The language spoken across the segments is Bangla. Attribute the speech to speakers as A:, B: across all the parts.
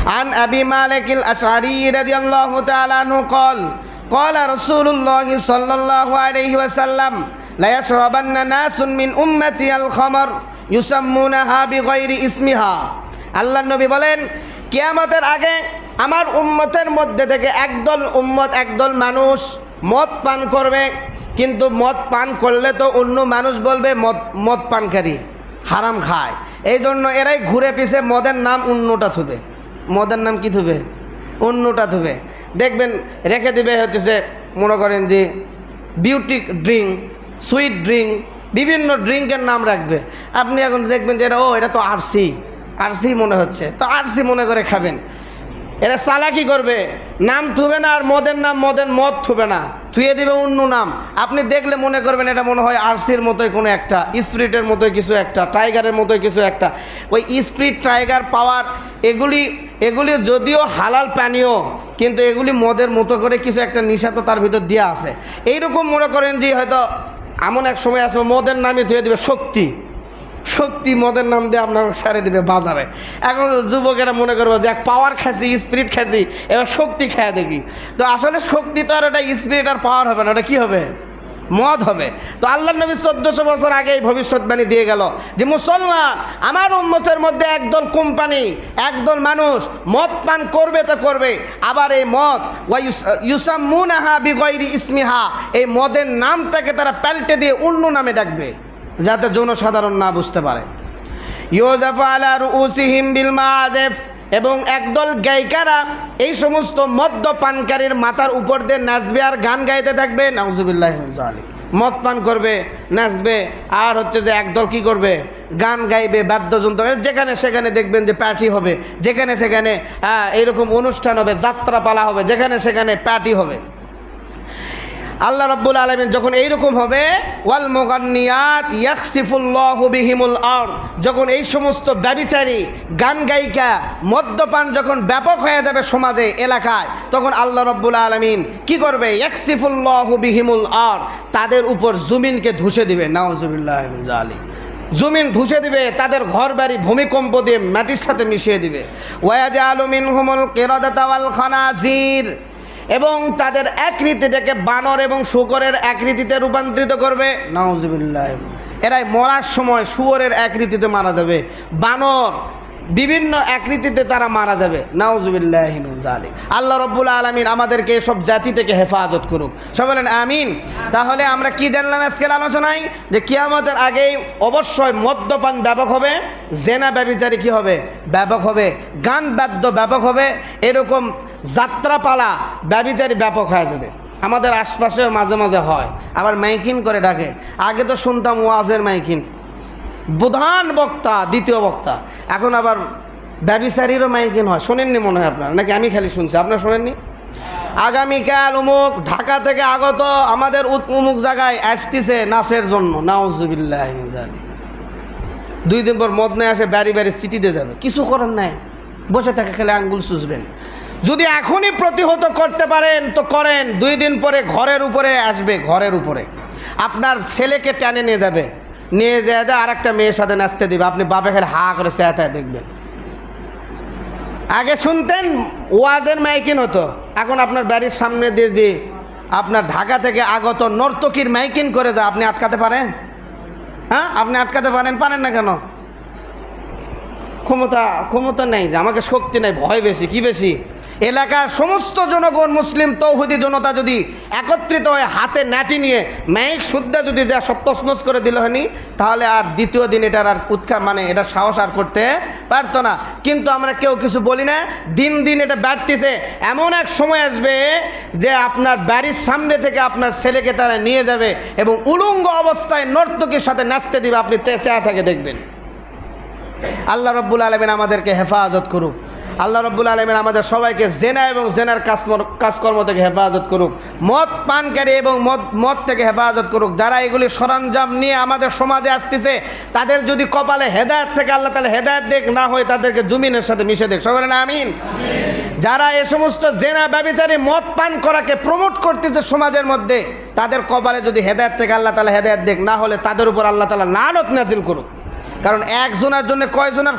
A: আন আবি মালিক আল-আশআরী রাদিয়াল্লাহু তাআলা আনহু قال قال رسول الله صلى الله عليه وسلم لا يشربن ناس من امتي الخمر يسمونها بغير اسمها। আল্লাহর নবী বলেন, কিয়ামতের আগে আমার উম্মতের মধ্যে থেকে একদল মানুষ মদ পান করবে, কিন্তু মদ পান করলে তো অন্য মানুষ বলবে মদ পানকারী, হারাম খায়। এই জন্য এরাই ঘুরে পিছে মদের নাম অন্যটা থুবে। মদের নাম কি থুবে? অন্যটা থুবে। দেখবেন রেখে দিবে হচ্ছে মনে করেন যে বিউটি ড্রিঙ্ক, সুইট ড্রিঙ্ক, বিভিন্ন ড্রিঙ্কের নাম রাখবে। আপনি এখন দেখবেন যে এটা তো আরসি মনে হচ্ছে, তো আরসি মনে করে খাবেন। এরা চালাকি করবে, নাম থুবে না, আর মদের নাম মদ থুবে না, থুয়ে দিবে অন্য নাম। আপনি দেখলে মনে করবেন এটা মনে হয় আরসির মতোই কোনো একটা, স্প্রিটের মতোই কিছু একটা, টাইগারের মতোই কিছু একটা। ওই স্প্রিট, টাইগার, পাওয়ার এগুলি যদিও হালাল পানীয়, কিন্তু এগুলি মদের মতো করে কিছু একটা নিশা তো তার ভিতর দেওয়া আছে। এইরকম মনে করেন যে হয়তো এমন এক সময় আসবে মদের নামই থুয়ে দেবে শক্তি মদের নাম দিয়ে আপনার সারে দিবে বাজারে। এখন যুবকেরা মনে করবো যে এক পাওয়ার খাসি, স্পিরিট খাসি, এবার শক্তি খায় দেখি। তো আসলে শক্তি তো আর এটা স্পিরিট আর পাওয়ার হবে না, ওটা কী হবে? মদ হবে। তো আল্লাহর নবী 1400 বছর আগে এই ভবিষ্যৎবাণী দিয়ে গেল যে মুসলমান আমার উম্মতের মধ্যে একদল কোম্পানি, একদল মানুষ মদ পান করবে তো করবে, আবার এই মদ ইউসাম্মুনাহা বিগাইরি ইসমিহা, এই মদের নামটাকে তারা পাল্টে দিয়ে অন্য নামে ডাকবে যাতে জনসাধারণ না বুঝতে পারে। ইউজাফু আলা রুউসিহিম বিল মাআজিফ, এবং একদল গায়িকারা এই সমস্ত মদ্যপানকারীর মাথার উপর দিয়ে নাচবে আর গান গাইতে থাকবে। নাউজুবিল্লাহি মিন যালিক। মদ পান করবে, নাচবে, আর হচ্ছে যে একদল কি করবে? গান গাইবে, বাদ্যযন্ত্র, যেখানে সেখানে দেখবেন যে পার্টি হবে, যেখানে সেখানে এইরকম অনুষ্ঠান হবে, যাত্রা পালা হবে, যেখানে সেখানে পার্টি হবে। আল্লাহ রাব্বুল আলামিন যখন এইরকম হবে, ওয়াল মুগান্নিয়াত ইয়াখসিফুল্লাহু বিহিমুল আরদ, যখন এই সমস্ত ব্যভিচারী, গান গায়িকা, মদ্যপান যখন ব্যাপক হয়ে যাবে সমাজে, এলাকায়, তখন আল্লাহ রাব্বুল আলামিন কি করবে? ইয়াখসিফুল্লাহু বিহিমুল আরদ, তাদের উপর জমিনকে ধুসে দিবে। নাউজুবিল্লাহি মিন যালিক। জমিন ধুসে দিবে, তাদের ঘর বাড়ি ভূমিকম্প দিয়ে মাটির সাথে মিশিয়ে দিবে। ওয়ায়াজআলু মিনহুমুল কিরাদাতা ওয়াল খানাজির, এবং তাদের আকৃতিটাকে বানর এবং শূকরের আকৃতিতে রূপান্তরিত করবে। নাউজুবিল্লাহ। এরাই মরার সময় শুয়োরের আকৃতিতে মারা যাবে, বানর বিভিন্ন আকৃতিতে তারা মারা যাবে। নাউজুবিল্লাহি মিন যালিক। আল্লাহ রাব্বুল আলামিন আমাদেরকে সব জাতি থেকে হেফাজত করুক। সবাই বলেন আমিন। তাহলে আমরা কি জানলাম আজকের আলোচনায়? যে কিয়ামতের আগেই অবশ্যই মদ্যপান ব্যাপক হবে, জেনা ব্যভিচারী কি হবে? ব্যাপক হবে, গান বাদ্য ব্যাপক হবে, এরকম যাত্রাপালা ব্যভিচারী ব্যাপক হয়ে যাবে। আমাদের আশপাশে মাঝে মাঝে হয়, আবার মাইকিন করে ডাকে। আগে তো শুনতাম ওয়াজের মাইকিন, প্রধান বক্তা, দ্বিতীয় বক্তা, এখন আবার ব্যভিচারীরও মাইকিন হয়। শোনেননি মনে হয় আপনার, নাকি আমি খালি শুনছি? আপনারা শোনেননি? আগামীকাল অমুক ঢাকা থেকে আগত আমাদের অমুক জায়গায় আসতেছে নাচের জন্য। নাউজুবিল্লাহ। 2 দিন পর মদ নিয়ে আসে, বাড়ি বাড়ি সিটি দিয়ে যাবে, কিছু করার নাই, বসে থাকে খেলে আঙ্গুল চুষবেন। যদি এখনই প্রতিহত করতে পারেন তো করেন, 2 দিন পরে ঘরের উপরে আসবে, ঘরের উপরে আপনার ছেলেকে টেনে নিয়ে যাবে, নিয়ে যায় আর একটা মেয়ের সাথে নাচতে দিবে, আপনি বাপে খেলে হা করে চেহারায় দেখবেন। আগে শুনতেন ওয়াজের মাইকিন হতো, এখন আপনার বাড়ির সামনে দিয়ে যে আপনার ঢাকা থেকে আগত নর্তকীর মাইকিন করে যা, আপনি আটকাতে পারেন? হ্যাঁ, আপনি আটকাতে পারেন না কেন? ক্ষমতা নেই, যে আমাকে শক্তি নেই, ভয় বেশি। কি বেশি? এলাকার সমস্ত জনগণ, মুসলিম তৌহিদি জনতা যদি একত্রিত হয়ে হাতে ন্যাটি নিয়ে মাইক শুদ্ধা যদি যা সব তছনছ করে দিল হয়নি, তাহলে আর দ্বিতীয় দিন এটার আর এটা সাহস আর করতে পারতো না। কিন্তু আমরা কেউ কিছু বলি না, দিন দিন এটা বাড়তিছে। এমন এক সময় আসবে যে আপনার বাড়ির সামনে থেকে আপনার ছেলেকে তারা নিয়ে যাবে এবং উলঙ্গ অবস্থায় নর্তকীর সাথে নাচতে দিবে, আপনি চেয়ে থেকে দেখবেন। আল্লাহ রাব্বুল আলামিন আমাদেরকে হেফাজত করুক। আল্লাহ রাব্বুল আলামিন আমাদের সবাইকে জেনা এবং জেনার কাজকর্ম থেকে হেফাজত করুক, মদ পানকারী এবং মদ থেকে হেফাজত করুক। যারা এগুলি সরঞ্জাম নিয়ে আমাদের সমাজে আসতেছে, তাদের যদি কপালে হেদায়েত থেকে আল্লাহ তাআলা হেদায়েত দেখ, না হয় তাদেরকে জমিনের সাথে মিশে দেখ। সবাই বলেন আমিন। যারা এ সমস্ত জেনা ব্যভিচারী মদ পান করাকে প্রমোট করতেছে সমাজের মধ্যে, তাদের কপালে যদি হেদায়েত থেকে আল্লাহ তাআলা হেদায়েত দেখ, না হলে তাদের উপর আল্লাহ তাআলা লানত নাজিল করুক। কারণ একজনের জন্য কয়জনের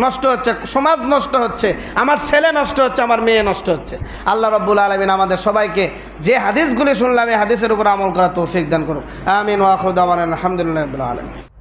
A: নষ্ট হচ্ছে, সমাজ নষ্ট হচ্ছে, আমার ছেলে নষ্ট হচ্ছে, আমার মেয়ে নষ্ট হচ্ছে। আল্লাহ রাব্বুল আলামিন আমাদের সবাইকে যে হাদিসগুলি শুনলাম এই হাদিসের উপর আমল করার তৌফিক দান করুন। আমিন ওয়া আখিরু দাওয়ানা আলহামদুলিল্লাহি রাব্বিল আলামিন।